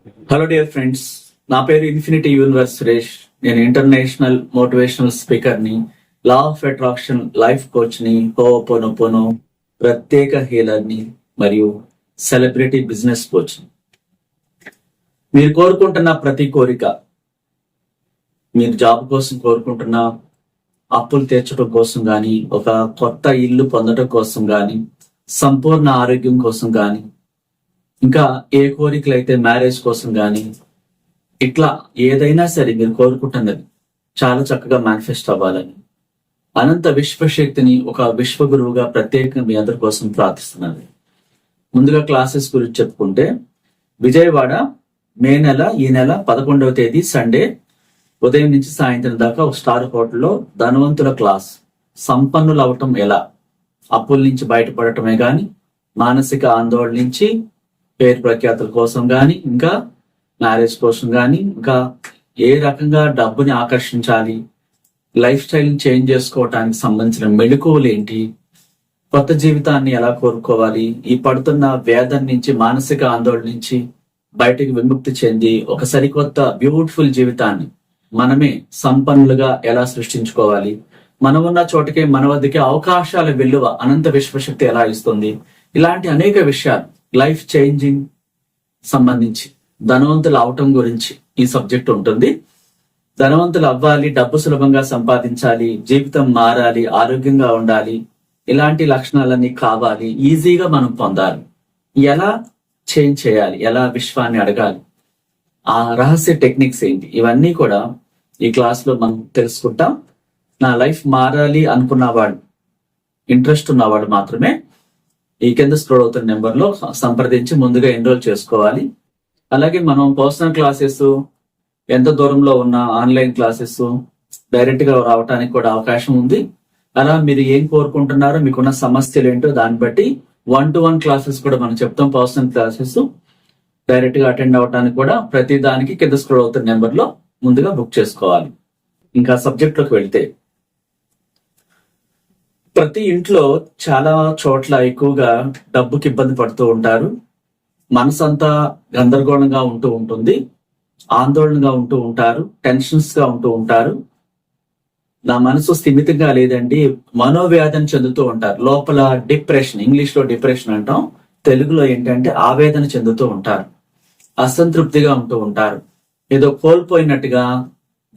Hello dear friends, నా పేరు infinity universe Suresh. నేను ఇంటర్నేషనల్ మోటివేషనల్ స్పీకర్ని, లా ఆఫ్ అట్రాక్షన్ లైఫ్ కోచ్ని, హోపోనోపోనో ప్రత్యేక హీలర్ని మరియు సెలబ్రిటీ బిజినెస్ కోచ్ని. మీరు కోరుకుంటున్న ప్రతి కోరిక, మీరు జాబ్ కోసం కోరుకుంటున్న అప్పులు తీర్చడం కోసం కానీ, ఒక కొత్త ఇల్లు పొందడం కోసం కానీ, సంపూర్ణ ఆరోగ్యం కోసం కానీ, ఇంకా ఏ కోరికలు అయితే మ్యారేజ్ కోసం కానీ, ఇట్లా ఏదైనా సరే మీరు కోరుకుంటున్నది చాలా చక్కగా మేనిఫెస్ట్ అవ్వాలని అనంత విశ్వశక్తిని ఒక విశ్వ గురువుగా ప్రత్యేకంగా మీ అందరి కోసం ప్రార్థిస్తున్నాను. ముందుగా క్లాసెస్ గురించి చెప్పుకుంటే, విజయవాడ ఈ నెల 11వ తేదీ సండే ఉదయం నుంచి సాయంత్రం దాకా ఒక స్టార్ హోటల్లో ధనవంతుల క్లాస్. సంపన్నులు అవటం ఎలా, అప్పుల నుంచి బయటపడటమే గాని, మానసిక ఆందోళన నుంచి పేరు ప్రఖ్యాతుల కోసం కానీ, ఇంకా మ్యారేజ్ కోసం కానీ, ఇంకా ఏ రకంగా డబ్బుని ఆకర్షించాలి, లైఫ్ స్టైల్ని చేంజ్ చేసుకోవటానికి సంబంధించిన మెళకువలు ఏంటి, కొత్త జీవితాన్ని ఎలా కోరుకోవాలి, ఈ పడుతున్న వేదన నుంచి, మానసిక ఆందోళన నుంచి బయటకు విముక్తి చెంది ఒక సరికొత్త బ్యూటిఫుల్ జీవితాన్ని మనమే సంపన్నులుగా ఎలా సృష్టించుకోవాలి, మనమున్న చోటకే మన వద్దకే అవకాశాల విలువ అనంత విశ్వశక్తి ఎలా ఇస్తుంది, ఇలాంటి అనేక విషయాలు లైఫ్ చేంజింగ్ సంబంధించి ధనవంతులు అవటం గురించి ఈ సబ్జెక్ట్ ఉంటుంది. ధనవంతులు అవ్వాలి, డబ్బు సులభంగా సంపాదించాలి, జీవితం మారాలి, ఆరోగ్యంగా ఉండాలి, ఇలాంటి లక్షణాలన్నీ కావాలి, ఈజీగా మనం పొందాలి, ఎలా చేంజ్ చేయాలి, ఎలా విశ్వాన్ని అడగాలి, ఆ రహస్య టెక్నిక్స్ ఏంటి, ఇవన్నీ కూడా ఈ క్లాస్ లో మనం తెలుసుకుంటాం. నా లైఫ్ మారాలి అనుకున్నవాడు, ఇంట్రెస్ట్ ఉన్నవాడు మాత్రమే ఈ కింద స్క్రోల్ అవుతున్న నెంబర్లో సంప్రదించి ముందుగా ఎన్రోల్ చేసుకోవాలి. అలాగే మనం పర్సనల్ క్లాసెస్, ఎంత దూరంలో ఉన్న ఆన్లైన్ క్లాసెస్ డైరెక్ట్ గా రావడానికి కూడా అవకాశం ఉంది. అలా మీరు ఏం కోరుకుంటున్నారో, మీకున్న సమస్యలు ఏంటో దాన్ని బట్టి 1-to-1 క్లాసెస్ కూడా మనం చెప్తాం. పర్సనల్ క్లాసెస్ డైరెక్ట్ గా అటెండ్ అవడానికి కూడా ప్రతి దానికి కింద స్క్రోల్ అవుతున్న నెంబర్లో ముందుగా బుక్ చేసుకోవాలి. ఇంకా సబ్జెక్ట్ లోకి వెళ్తే, ప్రతి ఇంట్లో చాలా చోట్ల ఎక్కువగా డబ్బుకి ఇబ్బంది పడుతూ ఉంటారు. మనసు అంతా గందరగోళంగా ఉంటూ ఉంటుంది, ఆందోళనగా ఉంటూ ఉంటారు, టెన్షన్స్ గా ఉంటూ ఉంటారు. నా మనసు స్థిమితంగా లేదండి, మనోవ్యాధన చెందుతూ ఉంటారు. లోపల డిప్రెషన్, ఇంగ్లీష్ లో డిప్రెషన్ అంటాం, తెలుగులో ఏంటంటే ఆవేదన చెందుతూ ఉంటారు, అసంతృప్తిగా ఉంటూ ఉంటారు, ఏదో కోల్పోయినట్టుగా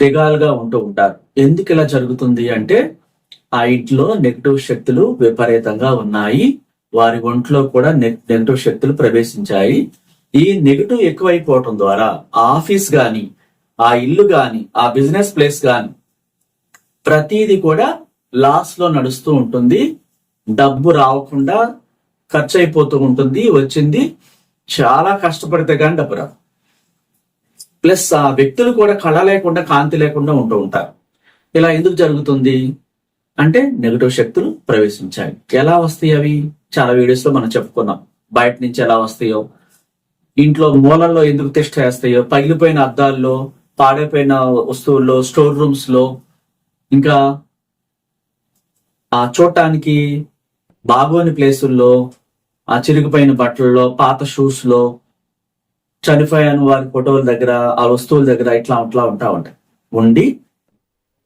దిగాలుగా ఉంటూ ఉంటారు. ఎందుకు ఇలా జరుగుతుంది అంటే, ఆ ఇంట్లో నెగిటివ్ శక్తులు విపరీతంగా ఉన్నాయి, వారి ఒంట్లో కూడా నెగిటివ్ శక్తులు ప్రవేశించాయి. ఈ నెగిటివ్ ఎక్కువైపోవటం ద్వారా ఆ ఆఫీస్ గాని, ఆ ఇల్లు గాని, ఆ బిజినెస్ ప్లేస్ గాని ప్రతిదీ కూడా లాస్ లో నడుస్తూ ఉంటుంది. డబ్బు రాకుండా ఖర్చు అయిపోతూ ఉంటుంది, వచ్చింది చాలా కష్టపడితే కానీ డబ్బు రాదు. ప్లస్ ఆ వ్యక్తులు కూడా కళ లేకుండా, కాంతి లేకుండా ఉంటూ ఉంటారు. ఇలా ఎందుకు జరుగుతుంది అంటే, నెగిటివ్ శక్తులు ప్రవేశించాయి. ఎలా వస్తాయి అవి చాలా వీడియోస్ లో మనం చెప్పుకున్నాం. బయట నుంచి ఎలా వస్తాయో, ఇంట్లో మూలల్లో ఎందుకు తిష్ట వేస్తాయో, పగిలిపోయిన అద్దాల్లో, పాడైపోయిన వస్తువుల్లో, స్టోర్ రూమ్స్ లో, ఇంకా ఆ చూడటానికి బాగోని ప్లేసుల్లో, ఆ చిరిగిపోయిన బట్టల్లో, పాత షూస్ లో, చనిపోయిన వారి ఫోటోల దగ్గర, ఆ వస్తువుల దగ్గర ఇట్లా ఉంటా ఉంటాయి. ఉండి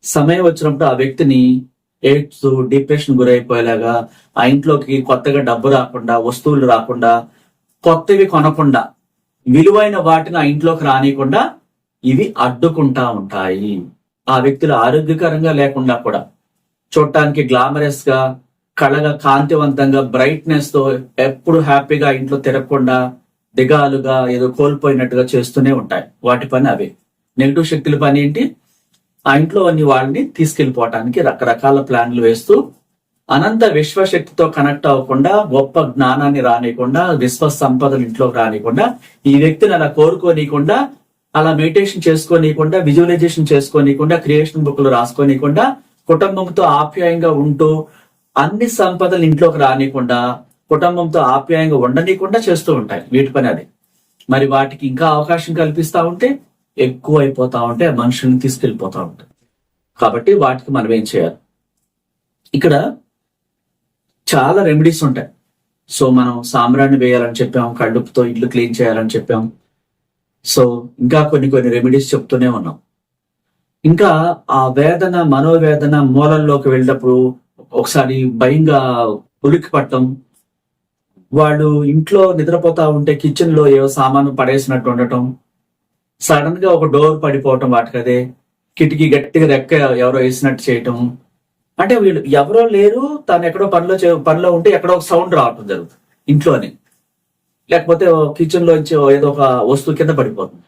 సమయం వచ్చినప్పుడు ఆ వ్యక్తిని ఎయిడ్స్, డిప్రెషన్ గురైపోయేలాగా, ఆ ఇంట్లోకి కొత్తగా డబ్బు రాకుండా, వస్తువులు రాకుండా, కొత్తవి కొనకుండా, విలువైన వాటిని ఆ ఇంట్లోకి రానియకుండా ఇవి అడ్డుకుంటా ఉంటాయి. ఆ వ్యక్తులు ఆరోగ్యకరంగా లేకుండా కూడా, చూడటానికి గ్లామరస్ గా, కళగా, కాంతివంతంగా, బ్రైట్నెస్ తో ఎప్పుడు హ్యాపీగా ఇంట్లో తిరగకుండా, దిగాలుగా, ఏదో కోల్పోయినట్టుగా చేస్తూనే ఉంటాయి. వాటి పని అవే. నెగిటివ్ శక్తుల పని ఏంటి, ఆ ఇంట్లో అన్ని వాళ్ళని తీసుకెళ్లిపోవటానికి రకరకాల ప్లాన్లు వేస్తూ, అనంత విశ్వశక్తితో కనెక్ట్ అవ్వకుండా, గొప్ప జ్ఞానాన్ని రానియకుండా, విశ్వ సంపదలు ఇంట్లోకి రానియకుండా, ఈ వ్యక్తిని అలా కోరుకోనీయకుండా, అలా మెడిటేషన్ చేసుకోనీయకుండా, విజువలైజేషన్ చేసుకోనీయకుండా, క్రియేషన్ బుక్లు రాసుకోనీయకుండా, కుటుంబంతో ఆప్యాయంగా ఉంటూ అన్ని సంపదలు ఇంట్లోకి రానియకుండా, కుటుంబంతో ఆప్యాయంగా ఉండనీయకుండా చేస్తూ ఉంటాయి. వీటి పని అది. మరి వాటికి ఇంకా అవకాశం కల్పిస్తా ఉంటే ఎక్కువ అయిపోతా ఉంటే మనుషుల్ని తీసుకెళ్లిపోతా ఉంటాయి. కాబట్టి వాటికి మనం ఏం చేయాలి, ఇక్కడ చాలా రెమెడీస్ ఉంటాయి. సో మనం సాంబ్రాన్ని వేయాలని చెప్పాం, కళ్ళుపుతో ఇల్లు క్లీన్ చేయాలని చెప్పాం, సో ఇంకా కొన్ని కొన్ని రెమెడీస్ చెప్తూనే ఉన్నాం. ఇంకా ఆ వేదన, మనోవేదన మూలల్లోకి వెళ్ళినప్పుడు ఒకసారి భయంగా ఉలిక్కి పట్టడం, వాళ్ళు ఇంట్లో నిద్రపోతా ఉంటే కిచెన్ లో ఏవో సామాను పడేసినట్టు ఉండటం, సడన్ గా ఒక డోర్ పడిపోవటం, వాటికదే కిటికీ గట్టిగా రెక్క ఎవరో వేసినట్టు చేయటం. అంటే వీళ్ళు ఎవరో లేరు, తను ఎక్కడో పనిలో ఉంటే ఎక్కడో ఒక సౌండ్ రావటం జరుగుతుంది ఇంట్లోనే, లేకపోతే కిచెన్ లోంచి ఏదో ఒక వస్తువు కింద పడిపోతుంది.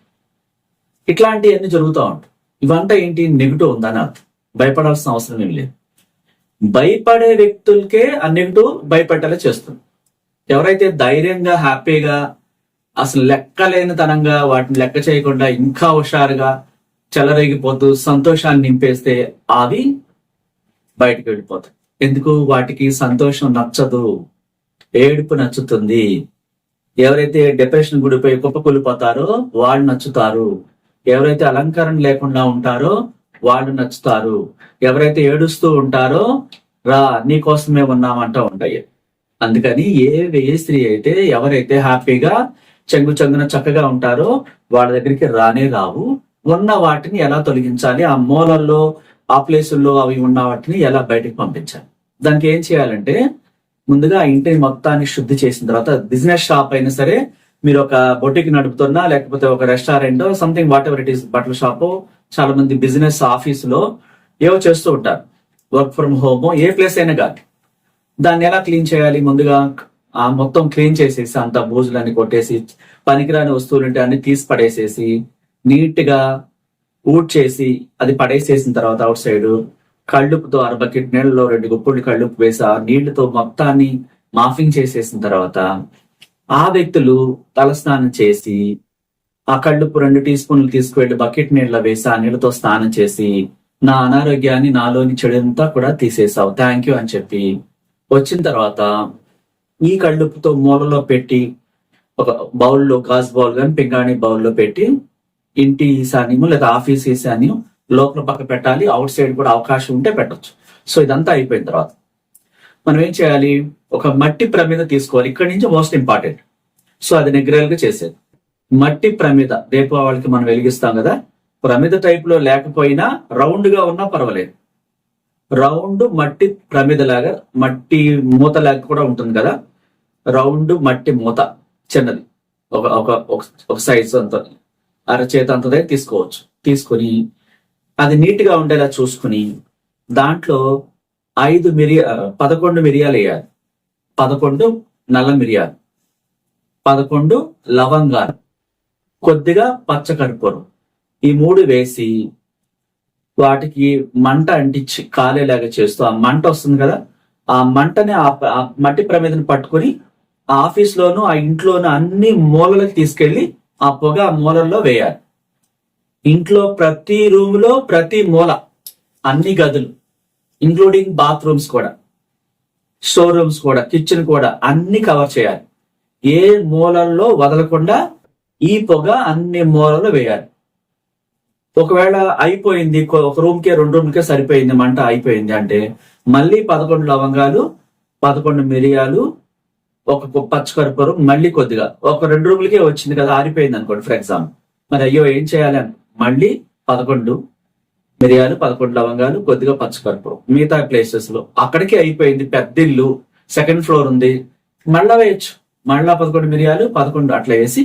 ఇట్లాంటివన్నీ జరుగుతూ ఉంటాయి. ఇవంతా ఏంటి, నెగిటివ్ ఉందని అర్థం. భయపడాల్సిన అవసరం ఏం లేదు. భయపడే వ్యక్తులకే ఆ నెగిటివ్ భయపెట్టేలా చేస్తుంది. ఎవరైతే ధైర్యంగా, హ్యాపీగా, అసలు లెక్కలేనితనంగా వాటిని లెక్క చేయకుండా ఇంకా హుషారుగా చెలరేగిపోతూ సంతోషాన్ని నింపేస్తే అవి బయటకు వెళ్ళిపోతాయి. ఎందుకు? వాటికి సంతోషం నచ్చదు, ఏడుపు నచ్చుతుంది. ఎవరైతే డిప్రెషన్ గుడిపోయి కుప్పకూలిపోతారో వాళ్ళు నచ్చుతారు. ఎవరైతే అలంకరణ లేకుండా ఉంటారో వాళ్ళు నచ్చుతారు. ఎవరైతే ఏడుస్తూ ఉంటారో రా నీకోసమే ఉన్నామంటూ ఉంటాయి. అందుకని ఏ స్త్రీ అయితే, ఎవరైతే హ్యాపీగా చెంగు చెంగున చక్కగా ఉంటారో వాళ్ళ దగ్గరికి రానే రావు. ఉన్న వాటిని ఎలా తొలగించాలి, ఆ మూలల్లో ఆ ప్లేసుల్లో అవి ఉన్న వాటిని ఎలా బయటకు పంపించాలి, దానికి ఏం చేయాలంటే, ముందుగా ఆ ఇంటిని మొత్తాన్ని శుద్ధి చేసిన తర్వాత, బిజినెస్ షాప్ అయినా సరే, మీరు ఒక బొటిక్ నడుపుతున్నా, లేకపోతే ఒక restaurant, something what ever it is, బట్టల షాపు, చాలా మంది బిజినెస్ ఆఫీసులో ఏవో చేస్తూ ఉంటారు, work from home, A place అయినా కాదు. దాన్ని ఎలా క్లీన్ చేయాలి? ముందుగా ఆ మొత్తం క్లీన్ చేసేసి, అంత బూజులన్నీ కొట్టేసి, పనికిరాని వస్తువులుంటే అన్ని తీసి పడేసేసి, నీట్ గా ఊడ్చేసి అది పడేసేసిన తర్వాత అవుట్ సైడ్ కళ్ళుపుతో బకెట్ నీళ్ళలో 2 గుప్పుళ్ళు కళ్ళుప్పు వేసి ఆ నీళ్లతో మొత్తాన్ని మాఫింగ్ చేసేసిన తర్వాత, ఆ వ్యక్తులు తలస్నానం చేసి ఆ కళ్ళుప్పు 2 టీ స్పూన్లు తీసుకువెళ్ళి బకెట్ నీళ్ళ వేసి ఆ నీళ్ళతో స్నానం చేసి, నా అనారోగ్యాన్ని, నాలోని చెడంతా కూడా తీసేసావు, థ్యాంక్ యూ అని చెప్పి వచ్చిన తర్వాత ఈ కళ్ళుప్పుతో మూలలో పెట్టి, ఒక బౌల్లో, గాజు బౌల్ కానీ పింగాణి బౌల్లో పెట్టి, ఇంటి ఈశాన్యము లేదా ఆఫీస్ ఈశాన్యం లోపల పక్క పెట్టాలి. అవుట్ సైడ్ కూడా అవకాశం ఉంటే పెట్టొచ్చు. సో ఇదంతా అయిపోయిన తర్వాత మనం ఏం చేయాలి? ఒక మట్టి ప్రమిద తీసుకోవాలి. ఇక్కడి నుంచి మోస్ట్ ఇంపార్టెంట్. సో అది నెగ్రల్ గా చేసేది మట్టి ప్రమిద. దీపావళికి మనం వెలిగిస్తాం కదా, ప్రమిద టైప్ లో లేకపోయినా రౌండ్ గా ఉన్నా పర్వాలేదు. రౌండ్ మట్టి ప్రమిద లాగా, మట్టి మూత లాగా కూడా ఉంటుంది కదా, రౌండ్ మట్టి మూత చిన్నది, ఒక ఒక ఒక సైజ్ అంత, అరచేత అంతదే తీసుకోవచ్చు. తీసుకొని అది నీట్ గా ఉండేలా చూసుకుని దాంట్లో 11 మిరియాలు వేయాలి. 11 నల్ల మిరియాలు, 11 లవంగాలు, కొద్దిగా పచ్చకర్పూరం, ఈ 3 వేసి వాటికి మంట అంటించి కాలేలాగా చేస్తూ, ఆ మంట వస్తుంది కదా, ఆ మంటని ఆ మట్టి ప్రమిదను పట్టుకుని ఆ ఆఫీస్ లోను ఆ ఇంట్లోను అన్ని మూలలకు తీసుకెళ్లి ఆ పొగ ఆ మూలల్లో వేయాలి. ఇంట్లో ప్రతి రూమ్ లో ప్రతి మూల, అన్ని గదులు ఇంక్లూడింగ్ బాత్రూమ్స్ కూడా, స్టోర్ రూమ్స్ కూడా, కిచెన్ కూడా అన్ని కవర్ చేయాలి. ఏ మూలల్లో వదలకుండా ఈ పొగ అన్ని మూలలో వేయాలి. ఒకవేళ అయిపోయింది, ఒక రూమ్ కే 2 రూమ్కే సరిపోయింది, మంట అయిపోయింది అంటే మళ్ళీ 11 లవంగాలు, 11 మిరియాలు, ఒక పచ్చకర్పూరం, మళ్ళీ కొద్దిగా, ఒక 2 రూములకే వచ్చింది కదా, ఆరిపోయింది అనుకోండి ఫర్ ఎగ్జాంపుల్, మరి అయ్యో ఏం చేయాలి అని మళ్ళీ 11 మిరియాలు, 11 లవంగాలు, కొద్దిగా పచ్చకర్పూరం. మిగతా ప్లేసెస్ లో అక్కడికే అయిపోయింది, పెద్ద ఇల్లు, 2nd ఫ్లోర్ ఉంది, మళ్ళా వేయచ్చు. మళ్ళా 11 మిరియాలు, 11 అట్లా వేసి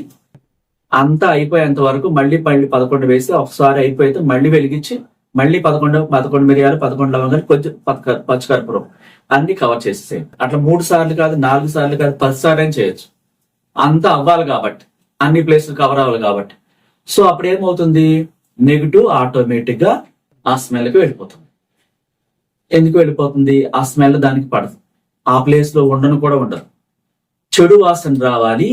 అంతా అయిపోయేంత వరకు మళ్ళీ 11 వేసి, ఒకసారి అయిపోతే మళ్ళీ వెలిగించి మళ్ళీ 11 మిరియాలు, 11 లవంగాలు, కొంచెం పచ్చకర్పూరం అన్ని కవర్ చేసేసేయండి. అట్లా 3 సార్లు కాదు, 4 సార్లు కాదు, 10 సార్లు అయినా చేయొచ్చు. అంతా అవ్వాలి కాబట్టి, అన్ని ప్లేసులు కవర్ అవ్వాలి కాబట్టి. సో అప్పుడు ఏమవుతుంది? నెగిటివ్ ఆటోమేటిక్ గా ఆ స్మెల్కి వెళ్ళిపోతుంది. ఎందుకు వెళ్ళిపోతుంది? ఆ స్మెల్ దానికి పడదు, ఆ ప్లేస్ లో ఉండను కూడా ఉండదు. చెడు వాసన రావాలి,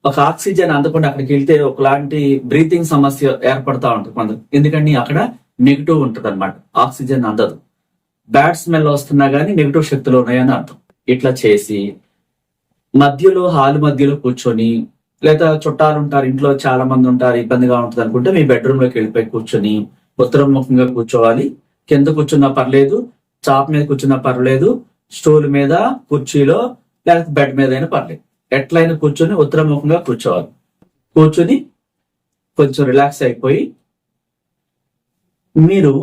ఒక ఆక్సిజన్ అందకుండా అక్కడికి వెళ్తే ఒకలాంటి బ్రీతింగ్ సమస్య ఏర్పడతా ఉంటుంది కొందరు. ఎందుకంటే అక్కడ నెగిటివ్ ఉంటుంది అనమాట, ఆక్సిజన్ అందదు. బ్యాడ్ స్మెల్ వస్తున్నా గానీ నెగిటివ్ శక్తులు ఉన్నాయని అర్థం. ఇట్లా చేసి మధ్యలో, హాల్ మధ్యలో కూర్చొని, లేదా చుట్టాలు ఉంటారు ఇంట్లో, చాలా మంది ఉంటారు, ఇబ్బందిగా ఉంటుంది అనుకుంటే మీ బెడ్రూమ్ లోకి వెళ్ళిపోయి కూర్చొని ఉత్తరం ముఖంగా కూర్చోవాలి. కింద కూర్చున్నా పర్లేదు, చాప్ మీద కూర్చున్నా పర్లేదు, స్టూల్ మీద, కుర్చీలో, లేకపోతే బెడ్ మీద అయినా పర్లేదు, ఎట్లయినా కూర్చొని ఉత్తరముఖంగా కూర్చోవాలి. కూర్చొని కొంచెం రిలాక్స్ అయిపోయి మీరు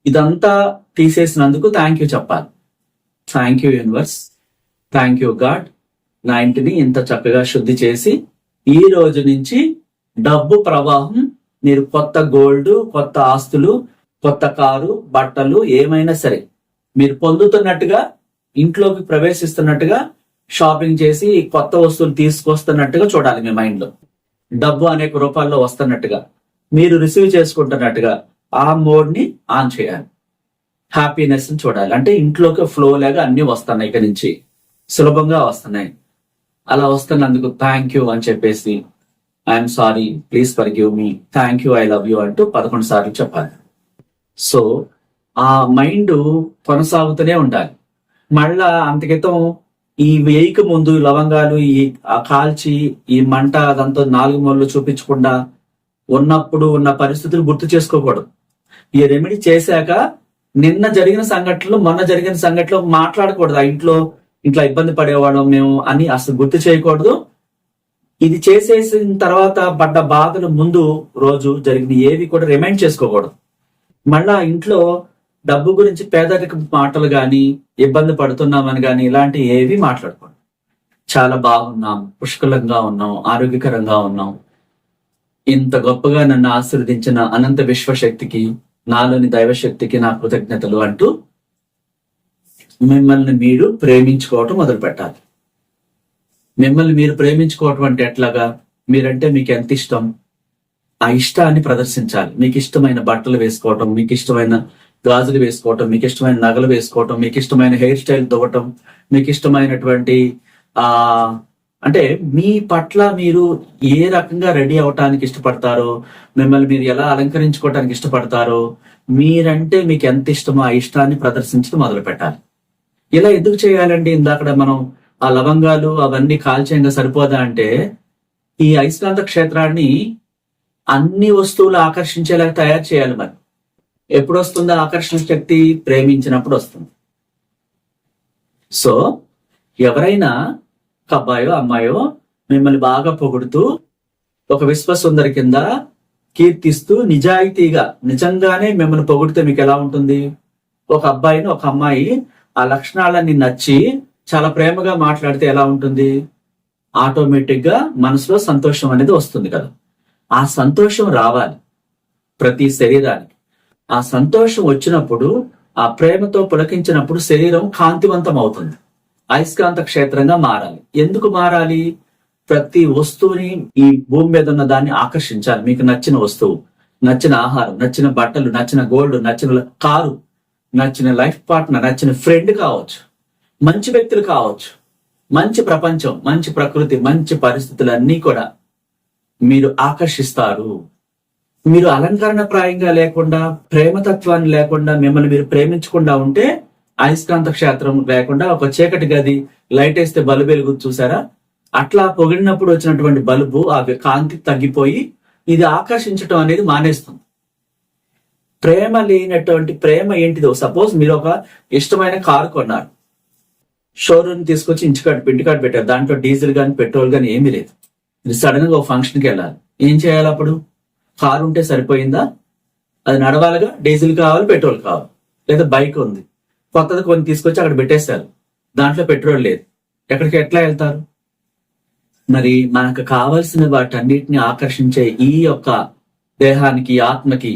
ఇదంతా తీసేసినందుకు థ్యాంక్ యూ చెప్పాలి. Thank you universe, thank you God, నా ఇంటిని ఇంత చక్కగా శుద్ధి చేసి ఈ రోజు నుంచి డబ్బు ప్రవాహం, మీరు కొత్త గోల్డ్, కొత్త ఆస్తులు, కొత్త కారు, బట్టలు ఏమైనా సరే మీరు పొందుతున్నట్టుగా, ఇంట్లోకి ప్రవేశిస్తున్నట్టుగా, షాపింగ్ చేసి కొత్త వస్తువులు తీసుకొస్తున్నట్టుగా చూడాలి. మీ మైండ్ లో డబ్బు అనేక రూపాల్లో వస్తున్నట్టుగా, మీరు రిసీవ్ చేసుకుంటున్నట్టుగా ఆ మోడ్ ని ఆన్ చేయాలి. హ్యాపీనెస్ ని చూడాలి. అంటే ఇంట్లోకి ఫ్లో లాగా అన్ని వస్తున్నాయి, ఇక నుంచి సులభంగా వస్తున్నాయి. అలా వస్తున్నందుకు థ్యాంక్ యూ అని చెప్పేసి, I'm sorry, please forgive me, thank you, I love you అంటూ 11 సార్లు చెప్పాలి. సో ఆ మైండ్ కొనసాగుతూనే ఉండాలి. మళ్ళా అంతకితం ఈ వేయిక ముందు లవంగాలు ఈ కాల్చి ఈ మంట అదంతా 4 మూలలు చూపించకుండా ఉన్నప్పుడు ఉన్న పరిస్థితులు గుర్తు చేసుకోకూడదు. ఈ రెమెడీ చేశాక నిన్న జరిగిన సంఘటనలు, మొన్న జరిగిన సంఘటనలు మాట్లాడకూడదు. ఆ ఇంట్లో ఇట్లా ఇబ్బంది పడేవాళ్ళం మేము అని అసలు గుర్తు చేయకూడదు. ఇది చేసేసిన తర్వాత పడ్డ బాధలు ముందు రోజు జరిగిన ఏవి కూడా రిమైండ్ చేసుకోకూడదు. మళ్ళా ఇంట్లో డబ్బు గురించి పేదరిక మాటలు గాని, ఇబ్బంది పడుతున్నామని గాని ఇలాంటి ఏవి మాట్లాడకూడదు. చాలా బాగున్నాం, పుష్కలంగా ఉన్నాం, ఆరోగ్యకరంగా ఉన్నాం, ఇంత గొప్పగా నన్ను ఆశీర్వదించిన అనంత విశ్వశక్తికి, నాలోని దైవశక్తికి నా కృతజ్ఞతలు అంటూ మిమ్మల్ని మీరు ప్రేమించుకోవటం మొదలు పెట్టాలి. మిమ్మల్ని మీరు ప్రేమించుకోవటం అంటే ఎట్లాగా? మీరంటే మీకు ఎంత ఇష్టం, ఆ ఇష్టాన్ని ప్రదర్శించాలి. మీకు ఇష్టమైన బట్టలు వేసుకోవటం, మీకు ఇష్టమైన గాజులు వేసుకోవటం, మీకు ఇష్టమైన నగలు వేసుకోవటం, మీకు ఇష్టమైన హెయిర్ స్టైల్ దువ్వటం, మీకు ఇష్టమైనటువంటి అంటే మీ పట్ల మీరు ఏ రకంగా రెడీ అవటానికి ఇష్టపడతారో, మిమ్మల్ని మీరు ఎలా అలంకరించుకోవటానికి ఇష్టపడతారో, మీరంటే మీకు ఎంత ఇష్టమో ఆ ఇష్టాన్ని ప్రదర్శించడం మొదలు పెట్టాలి. ఇలా ఎందుకు చేయాలండి? ఇందాక మనం ఆ లవంగాలు అవన్నీ కాల్చేయంగా సరిపోదా అంటే, ఈ అయస్కాంత క్షేత్రాన్ని అన్ని వస్తువులు ఆకర్షించేలాగా తయారు చేయాలి. మరి ఎప్పుడు వస్తుందో ఆకర్షణ శక్తి? ప్రేమించినప్పుడు వస్తుంది. సో ఎవరైనా ఒక అబ్బాయో అమ్మాయో మిమ్మల్ని బాగా పొగుడుతూ, ఒక విశ్వసుందరి కింద కీర్తిస్తూ, నిజాయితీగా నిజంగానే మిమ్మల్ని పొగిడితే మీకు ఎలా ఉంటుంది? ఒక అబ్బాయిని ఒక అమ్మాయి ఆ లక్షణాలన్నీ నచ్చి చాలా ప్రేమగా మాట్లాడితే ఎలా ఉంటుంది? ఆటోమేటిక్ గా మనసులో సంతోషం అనేది వస్తుంది కదా. ఆ సంతోషం రావాలి ప్రతి శరీరానికి. ఆ సంతోషం వచ్చినప్పుడు, ఆ ప్రేమతో పులకించినప్పుడు శరీరం కాంతివంతం అవుతుంది, అయస్కాంత క్షేత్రంగా మారాలి. ఎందుకు మారాలి? ప్రతి వస్తువుని, ఈ భూమి మీద ఉన్న దాన్ని ఆకర్షించాలి. మీకు నచ్చిన వస్తువు, నచ్చిన ఆహారం, నచ్చిన బట్టలు, నచ్చిన గోల్డ్, నచ్చిన కారు, నచ్చిన లైఫ్ పార్ట్నర్, నచ్చిన ఫ్రెండ్ కావచ్చు, మంచి వ్యక్తులు కావచ్చు, మంచి ప్రపంచం, మంచి ప్రకృతి, మంచి పరిస్థితులన్నీ కూడా మీరు ఆకర్షిస్తారు. మీరు అలంకరణ ప్రాయంగా లేకుండా, ప్రేమతత్వాన్ని లేకుండా, మిమ్మల్ని మీరు ప్రేమించకుండా ఉంటే, అయస్కాంత క్షేత్రం లేకుండా ఒక చీకటి గది లైట్ వేస్తే బల్బు వెలుగు చూసారా? అట్లా పొగిడినప్పుడు వచ్చినటువంటి బల్బు ఆ కాంతి తగ్గిపోయి ఇది ఆకర్షించటం అనేది మానేస్తుంది. ప్రేమ లేనటువంటి ప్రేమ ఏంటిదో? సపోజ్ మీరు ఒక ఇష్టమైన కారు కొన్నారు, షోరూమ్ తీసుకొచ్చి ఇంటికాడ పెట్టారు, దాంట్లో డీజిల్ గాని పెట్రోల్ గాని ఏమీ లేదు. మీరు సడన్ గా ఒక ఫంక్షన్కి వెళ్ళాలి, ఏం చేయాలి? అప్పుడు కారు ఉంటే సరిపోయిందా? అది నడవాలిగా, డీజిల్ కావాలి, పెట్రోల్ కావాలి. లేదా బైక్ ఉంది, కొత్తది కొన్ని తీసుకొచ్చి అక్కడ పెట్టేశారు, దాంట్లో పెట్రోల్ లేదు, ఎట్లా వెళ్తారు? మరి మనకు కావలసిన వాటన్నిటిని ఆకర్షించే ఈ యొక్క దేహానికి, ఆత్మకి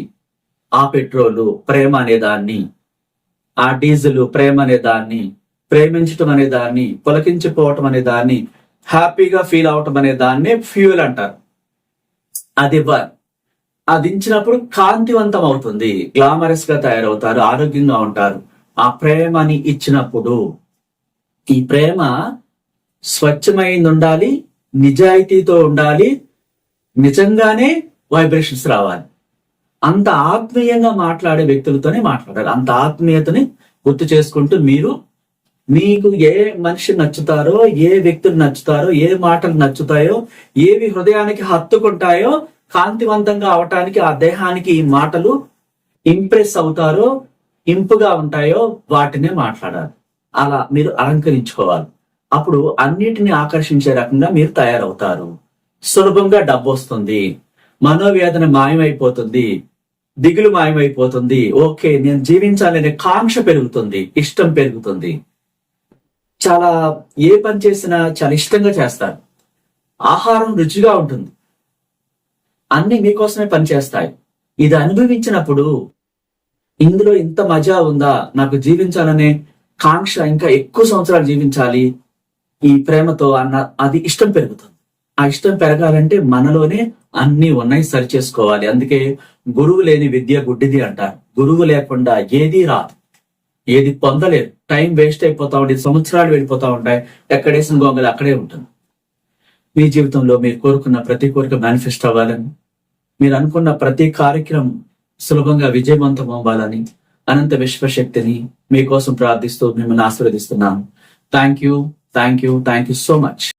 ఆ పెట్రోలు ప్రేమ అనే దాన్ని, ఆ డీజిల్ ప్రేమ అనే దాన్ని, ప్రేమించటం అనే దాన్ని, పులకించిపోవటం అనే దాన్ని, హ్యాపీగా ఫీల్ అవటం అనే దాన్ని ఫ్యూయల్ అంటారు. అది ఇవ్వాలి. అది ఇచ్చినప్పుడు కాంతివంతం అవుతుంది, గ్లామరస్ గా తయారవుతారు, ఆరోగ్యంగా ఉంటారు. ఆ ప్రేమని ఇచ్చినప్పుడు ఈ ప్రేమ స్వచ్ఛమైంది ఉండాలి, నిజాయితీతో ఉండాలి, నిజంగానే వైబ్రేషన్స్ రావాలి. అంత ఆత్మీయంగా మాట్లాడే వ్యక్తులతోనే మాట్లాడాలి. అంత ఆత్మీయతని గుర్తు చేసుకుంటూ మీకు ఏ మనిషి నచ్చుతారో, ఏ వ్యక్తులు నచ్చుతారో, ఏ మాటలు నచ్చుతాయో, ఏవి హృదయానికి హత్తుకుంటాయో, కాంతివంతంగా అవటానికి ఆ దేహానికి ఈ మాటలు ఇంప్రెస్ అవుతారో, ఇంపుగా ఉంటాయో వాటినే మాట్లాడాలి. అలా మీరు అలంకరించుకోవాలి. అప్పుడు అన్నిటిని ఆకర్షించే రకంగా మీరు తయారవుతారు. సులభంగా డబ్బు వస్తుంది. మనోవేదన మాయమైపోతుంది, దిగులు మాయమైపోతుంది. ఓకే, నేను జీవించాలనే కాంక్ష పెరుగుతుంది, ఇష్టం పెరుగుతుంది. చాలా ఏ పని చేసినా చాలా ఇష్టంగా చేస్తారు. ఆహారం రుచిగా ఉంటుంది, అన్ని మీకోసమే పనిచేస్తాయి. ఇది అనుభవించినప్పుడు ఇందులో ఇంత మజా ఉందా, నాకు జీవించాలనే కాంక్ష, ఇంకా ఎక్కువ సంవత్సరాలు జీవించాలి ఈ ప్రేమతో అన్న అది ఇష్టం పెరుగుతుంది. ఆ ఇష్టం పెరగాలంటే మనలోనే అన్ని ఉన్నాయి, సరి చేసుకోవాలి. అందుకే గురువు లేని విద్య గుడ్డిది అంటారు. గురువు లేకుండా ఏదీ రాదు, ఏది పొందలేదు. టైం వేస్ట్ అయిపోతా ఉంటుంది, సంవత్సరాలు వెళ్ళిపోతా ఉంటాయి, ఎక్కడేసిన గొంగలు అక్కడే ఉంటుంది. మీ జీవితంలో మీరు కోరుకున్న ప్రతి కోరిక మేనిఫెస్ట్ అవ్వాలని, మీరు అనుకున్న ప్రతి కార్యక్రమం సులభంగా విజయవంతం అవ్వాలని అనంత విశ్వశక్తిని మీకోసం ప్రార్థిస్తూ మిమ్మల్ని ఆశీర్వదిస్తున్నాను. Thank you so much.